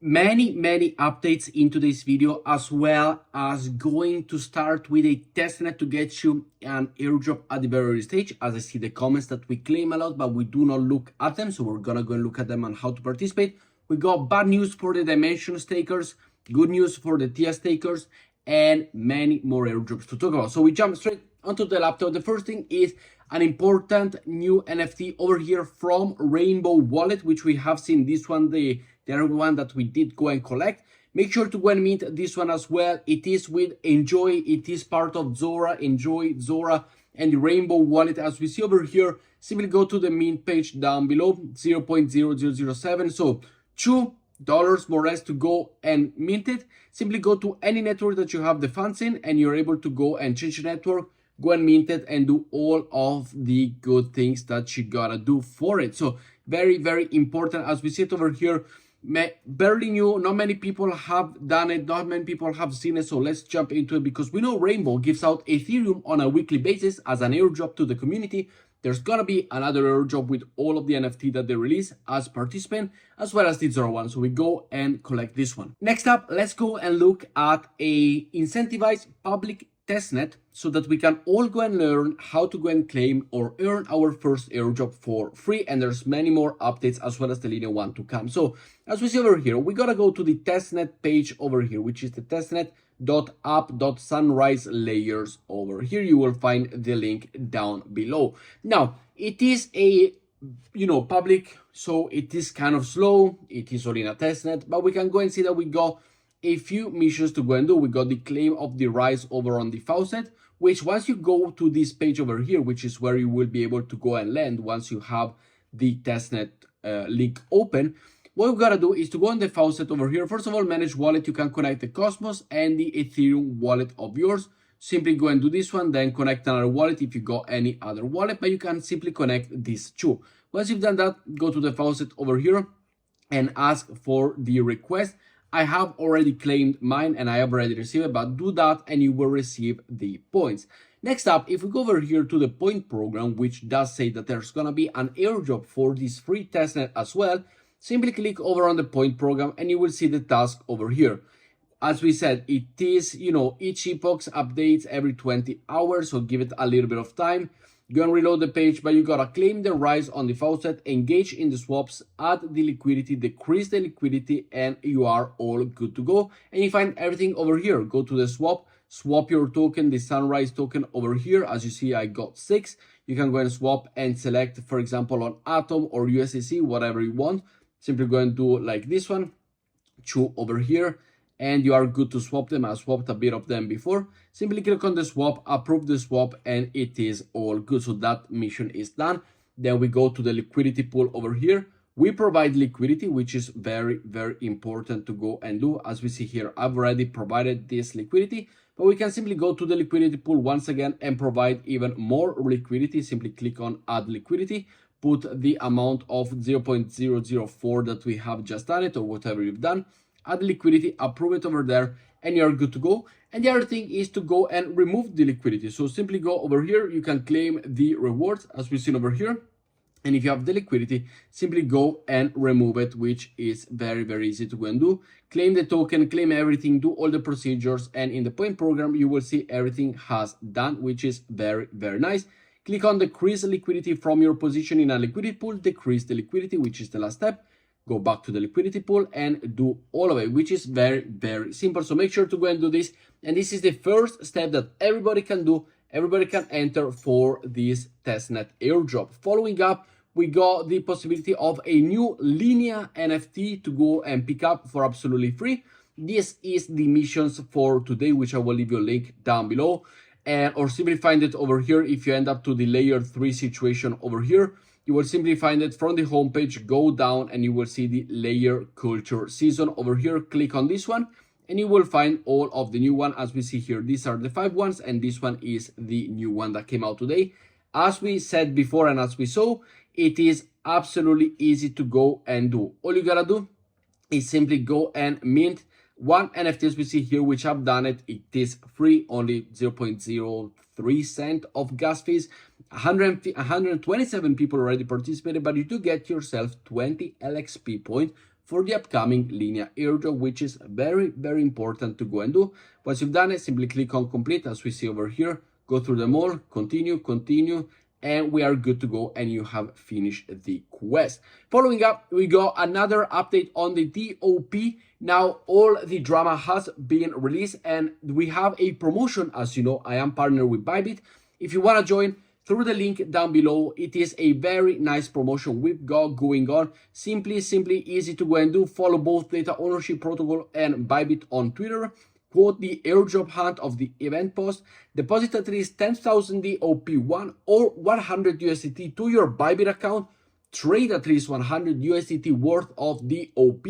many updates into this video, as well as going to start with a testnet to get you an airdrop at the very early stage. As I see the comments that we claim a lot, but we do not look at them, so we're gonna go and look at them and how to participate. We got bad news for the dimension stakers, good news for the TIA stakers, and many more airdrops to talk about. So we jump straight onto the laptop. The first thing is an important new NFT over here from Rainbow Wallet, which we have seen this one, the other one that we did go and collect. Make sure to go and mint this one as well. It is with Enjoy. It is part of Zora, Enjoy, Zora, and the Rainbow Wallet. As we see over here, simply go to the mint page down below, 0.0007. So $2 more or less to go and mint it. Simply go to any network that you have the funds in, and you're able to go and change the network, go and mint it, and do all of the good things that you gotta do for it. So very important. As we see it over here, barely new, not many people have done it, not many people have seen it. So let's jump into it, because we know Rainbow gives out Ethereum on a weekly basis as an airdrop to the community. There's gonna be another airdrop with all of the NFT that they release as participant, as well as the Zora one. So we go and collect this one. Next up, let's go and look at a incentivized public testnet, so that we can all go and learn how to go and claim or earn our first airdrop for free. And there's many more updates, as well as the Linea one to come. So as we see over here, we gotta go to the testnet page over here, which is the testnet.app.sunrise layers. Over here you will find the link down below. Now it is a public, so it is kind of slow, it is only in a testnet, but we can go and see that we got a few missions to go and do. We got the claim of the rise over on the faucet, which once you go to this page over here, which is where you will be able to go and land once you have the testnet link open, what we gotta do is to go on the faucet over here. First of all, manage wallet. You can connect the Cosmos and the Ethereum wallet of yours. Simply go and do this one, then connect another wallet if you got any other wallet, but you can simply connect these two. Once you've done that, go to the faucet over here and ask for the request. I have already claimed mine and I have already received it, but do that and you will receive the points. Next up, if we go over here to the point program, which does say that there's gonna be an airdrop for this free testnet as well, simply click over on the point program and you will see the task over here. As we said, it is, each epoch updates every 20 hours, so give it a little bit of time. Go and reload the page, but you gotta claim the rise on the faucet, engage in the swaps, add the liquidity, decrease the liquidity, and you are all good to go. And you find everything over here. Go to the swap your token, the sunrise token over here. As you see, I got 6. You can go and swap and select, for example, on Atom or USDC, whatever you want. Simply go and do like this one, 2 over here, and you are good to swap them. I swapped a bit of them before. Simply click on the swap, approve the swap, and it is all good. So that mission is done. Then we go to the liquidity pool over here. We provide liquidity, which is very important to go and do. As we see here, I've already provided this liquidity, but we can simply go to the liquidity pool once again and provide even more liquidity. Simply click on add liquidity, put the amount of 0.004 that we have just done it, or whatever you've done, add liquidity, approve it over there, and you're good to go. And the other thing is to go and remove the liquidity. So simply go over here, you can claim the rewards as we've seen over here. And if you have the liquidity, simply go and remove it, which is very easy to go and do. Claim the token, claim everything, do all the procedures, and in the point program, you will see everything has done, which is very nice. Click on decrease liquidity from your position in a liquidity pool, decrease the liquidity, which is the last step. Go back to the liquidity pool and do all of it, which is very simple. So make sure to go and do this. And this is the first step that everybody can do. Everybody can enter for this testnet airdrop. Following up, we got the possibility of a new Linea NFT to go and pick up for absolutely free. This is the missions for today, which I will leave you a link down below, or simply find it over here. If you end up to the layer 3 situation over here, you will simply find it from the homepage, go down, and you will see the layer culture season over here. Click on this one and you will find all of the new one. As we see here, these are the 5 ones, and this one is the new one that came out today. As we said before, and as we saw, it is absolutely easy to go and do. All you gotta do is simply go and mint one NFT, as we see here, which I've done it. It is free, only 0.03 cent of gas fees. 127 people already participated, but you do get yourself 20 LXP point for the upcoming Linea airdrop, which is very important to go and do. Once you've done it, simply click on complete, as we see over here, go through them all, continue, and we are good to go, and you have finished the quest. Following up, we got another update on the DOP. Now all the drama has been released, and we have a promotion. As you know, I am partnered with Bybit. If you want to join, through the link down below, it is a very nice promotion we've got going on. Simply easy to go and do. Follow both Data Ownership Protocol and Bybit on Twitter. Quote the airdrop hunt of the event post. Deposit at least 10,000 DOP1 or 100 USDT to your Bybit account. Trade at least 100 USDT worth of DOP.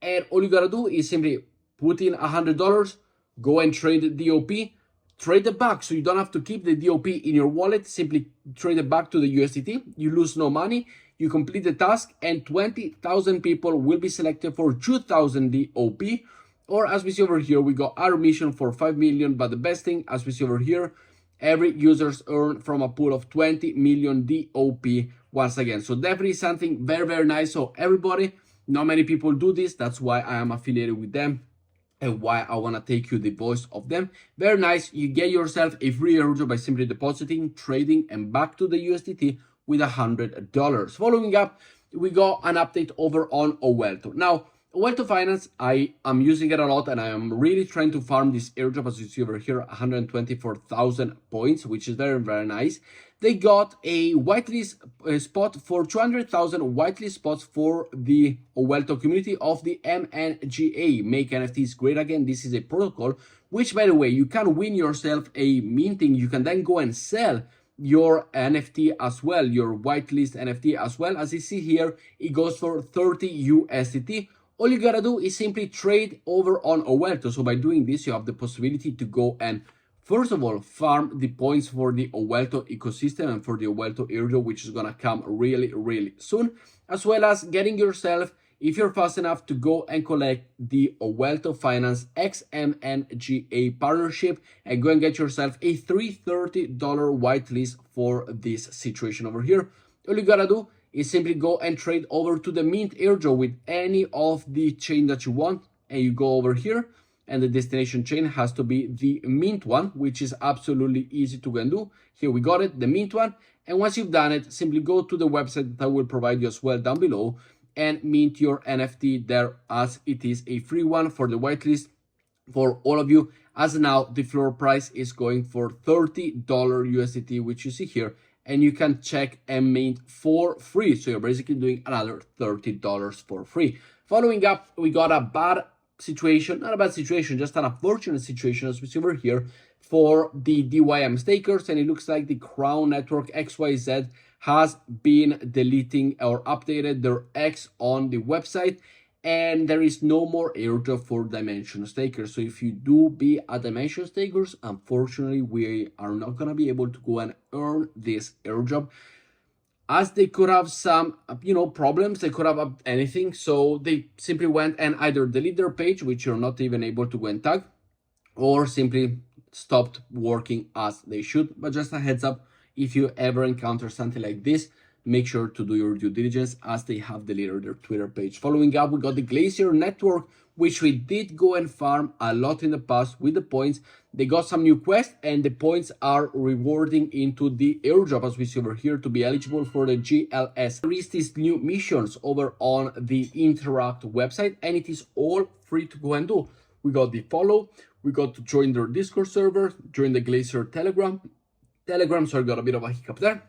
And all you gotta do is simply put in $100, go and trade DOP. Trade it back, so you don't have to keep the DOP in your wallet. Simply trade it back to the USDT. You lose no money. You complete the task, and 20,000 people will be selected for 2,000 DOP. Or as we see over here, we got our mission for 5 million. But the best thing, as we see over here, every users earn from a pool of 20 million DOP once again. So definitely something very nice. So everybody, not many people do this. That's why I am affiliated with them, and why I want to take you the voice of them. Very nice. You get yourself a free airdrop by simply depositing, trading, and back to the USDT with $100. Following up, we got an update over on Owlto. Now, Owlto Finance, I am using it a lot, and I am really trying to farm this airdrop. As you see over here, 124,000 points, which is very nice. They got a whitelist spot for 200,000 whitelist spots for the Owlto community of the MNGA, Make NFTs Great Again. This is a protocol, which, by the way, you can win yourself a minting. You can then go and sell your NFT as well, your whitelist NFT as well. As you see here, it goes for 30 USDT. All you gotta do is simply trade over on Owlto. So by doing this, you have the possibility to go and, first of all, farm the points for the Owlto ecosystem and for the Owlto airdrop, which is gonna come really soon, as well as getting yourself, if you're fast enough, to go and collect the Owlto Finance XMNGA partnership and go and get yourself a $330 whitelist for this situation over here. All you gotta do is simply go and trade over to the Mint airdrop with any of the chain that you want, and you go over here, and the destination chain has to be the Mint one, which is absolutely easy to go and do. Here we got it, the Mint one. And once you've done it, simply go to the website that I will provide you as well down below and mint your NFT there, as it is a free one for the whitelist for all of you. As now, the floor price is going for $30 USDT, which you see here, and you can check and mint for free. So you're basically doing another $30 for free. Following up, we got a bad situation, not a bad situation, just an unfortunate situation, as we see over here, for the DYM stakers. And it looks like the Crown Network XYZ has been deleting or updated their X on the website, and there is no more airdrop for Dimension stakers. So if you do be a Dimension stakers, unfortunately, we are not going to be able to go and earn this airdrop, as they could have some, problems. They could have anything. So they simply went and either delete their page, which you're not even able to go and tag, or simply stopped working as they should. But just a heads up, if you ever encounter something like this, make sure to do your due diligence, as they have deleted their Twitter page. Following up, we got the Glacier Network, which we did go and farm a lot in the past with the points. They got some new quests, and the points are rewarding into the airdrop, as we see over here, to be eligible for the GLS. There is these new missions over on the Interact website, and it is all free to go and do. We got the follow, we got to join their Discord server, join the Glacier Telegram, so I got a bit of a hiccup there.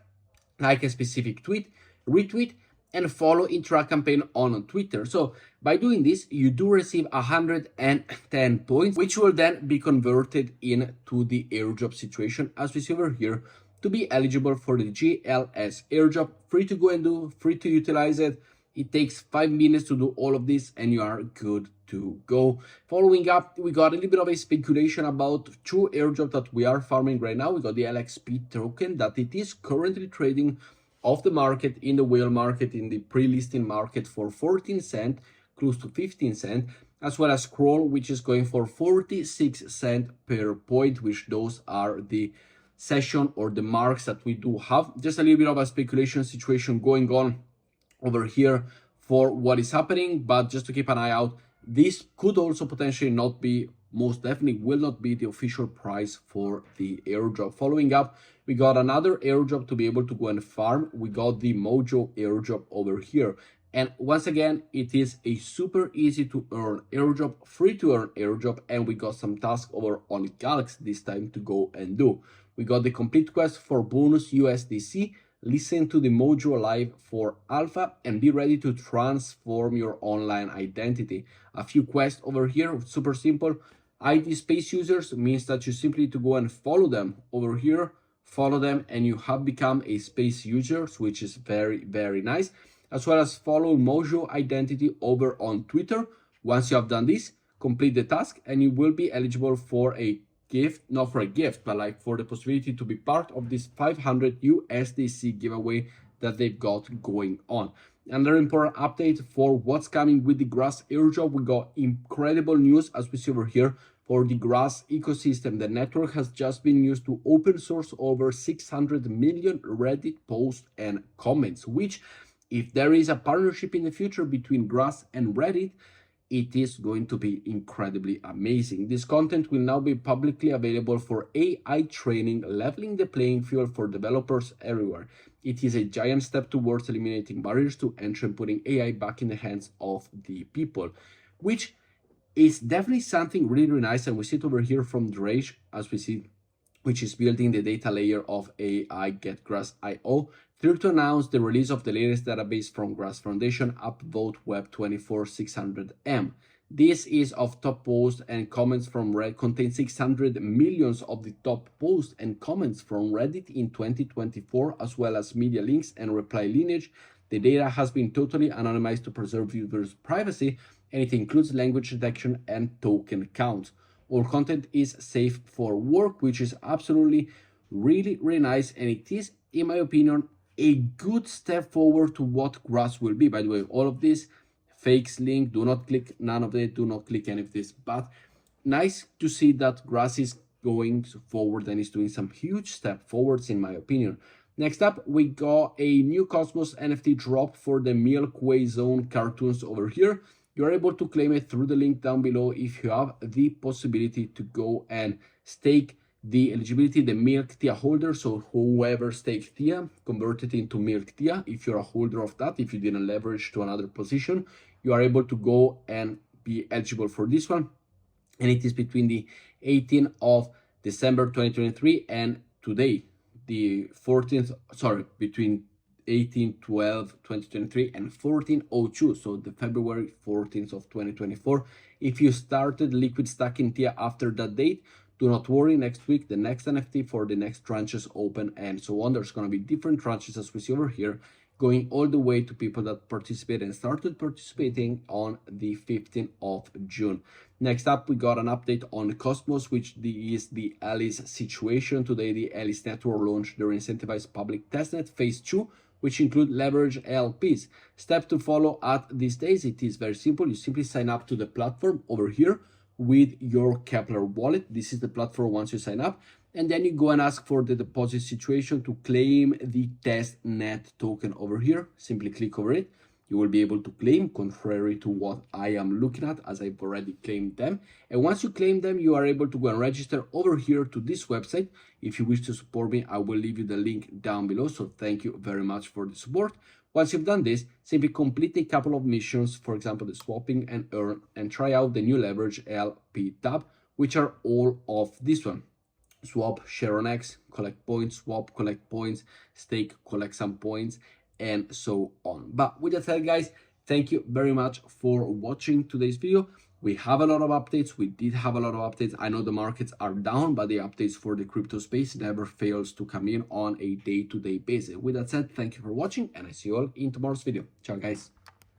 Like a specific tweet, retweet, and follow Interact campaign on Twitter. So by doing this, you do receive 110 points, which will then be converted into the airdrop situation, as we see over here, to be eligible for the GLS airdrop. Free to go and do, free to utilize it. It takes 5 minutes to do all of this, and you are good to go. Following up, we got a little bit of a speculation about two airdrops that we are farming right now. We got the LXP token that it is currently trading off the market, in the whale market, in the pre-listing market, for 14 cents, close to 15 cents, as well as Scroll, which is going for 46 cents per point, which those are the session or the marks that we do have. Just a little bit of a speculation situation going on over here for what is happening, but just to keep an eye out, this could also potentially not be, most definitely will not be the official price for the airdrop. Following up, we got another airdrop to be able to go and farm. We got the Mojo airdrop over here. And once again, it is a super easy to earn airdrop, free to earn airdrop, and we got some tasks over on Galaxy this time to go and do. We got the complete quest for bonus USDC, listen to the Mojo live for alpha, and be ready to transform your online identity. A few quests over here, super simple. ID space users means that you simply need to go and follow them over here, follow them, and you have become a space user, which is very, very nice. As well as follow Mojo identity over on Twitter. Once you have done this, complete the task and you will be eligible for a gift, not for a gift, but like for the possibility to be part of this 500 USDC giveaway that they've got going on. Another important update for what's coming with the Grass airdrop, we got incredible news as we see over here for the Grass ecosystem. The network has just been used to open source over 600 million Reddit posts and comments, which if there is a partnership in the future between Grass and Reddit, it is going to be incredibly amazing. This content will now be publicly available for AI training, leveling the playing field for developers everywhere. It is a giant step towards eliminating barriers to entry and putting AI back in the hands of the people, which is definitely something really, really nice. And we see it over here from Drage, as we see, which is building the data layer of AI GetGrass.io. Thrilled to announce the release of the latest database from Grass Foundation, Upvote Web 24600M. This is of top posts and comments from Reddit, contains 600 millions of the top posts and comments from Reddit in 2024, as well as media links and reply lineage. The data has been totally anonymized to preserve users' privacy, and it includes language detection and token counts. All content is safe for work, which is absolutely really, really nice, and it is, in my opinion, a good step forward to what Grass will be. By the way, all of this fakes link, do not click none of it, do not click any of this, but nice to see that Grass is going forward and is doing some huge step forwards, in my opinion. Next up, we got a new Cosmos NFT drop for the MilkyWay Zone cartoons over here. You're able to claim it through the link down below if you have the possibility to go and stake the eligibility, the Milk Tia holder. So whoever staked Tia, convert it into Milk Tia. If you're a holder of that, if you didn't leverage to another position, you are able to go and be eligible for this one. And it is between the 18th of December 2023 and today, the 14th, sorry, between 18/12/2023 and 14/02, so the February 14th of 2024. If you started liquid stacking Tia after that date, do not worry, next week the next NFT for the next tranches open and so on. There's going to be different tranches as we see over here, going all the way to people that participate and started participating on the 15th of June. Next up, we got an update on Cosmos, which is the Elys situation. Today, the Elys network launched their incentivized public testnet phase 2, which include leverage LPs. Step to follow at these days, it is very simple. You simply sign up to the platform over here with your Kepler wallet. This is the platform once you sign up, and then you go and ask for the deposit situation to claim the testnet token over here. Simply click over it. You will be able to claim, contrary to what I am looking at, as I've already claimed them. And once you claim them, you are able to go and register over here to this website. If you wish to support me, I will leave you the link down below. So thank you very much for the support. Once you've done this, simply complete a couple of missions, for example, the swapping and earn, and try out the new leverage LP tab, which are all of this one. Swap, share on X, collect points, swap, collect points, stake, collect some points, and so on. But with that said, guys, thank you very much for watching today's video. We have a lot of updates. We did have a lot of updates. I know the markets are down, but the updates for the crypto space never fails to come in on a day-to-day basis. With that said, thank you for watching, and I see you all in tomorrow's video. Ciao, guys.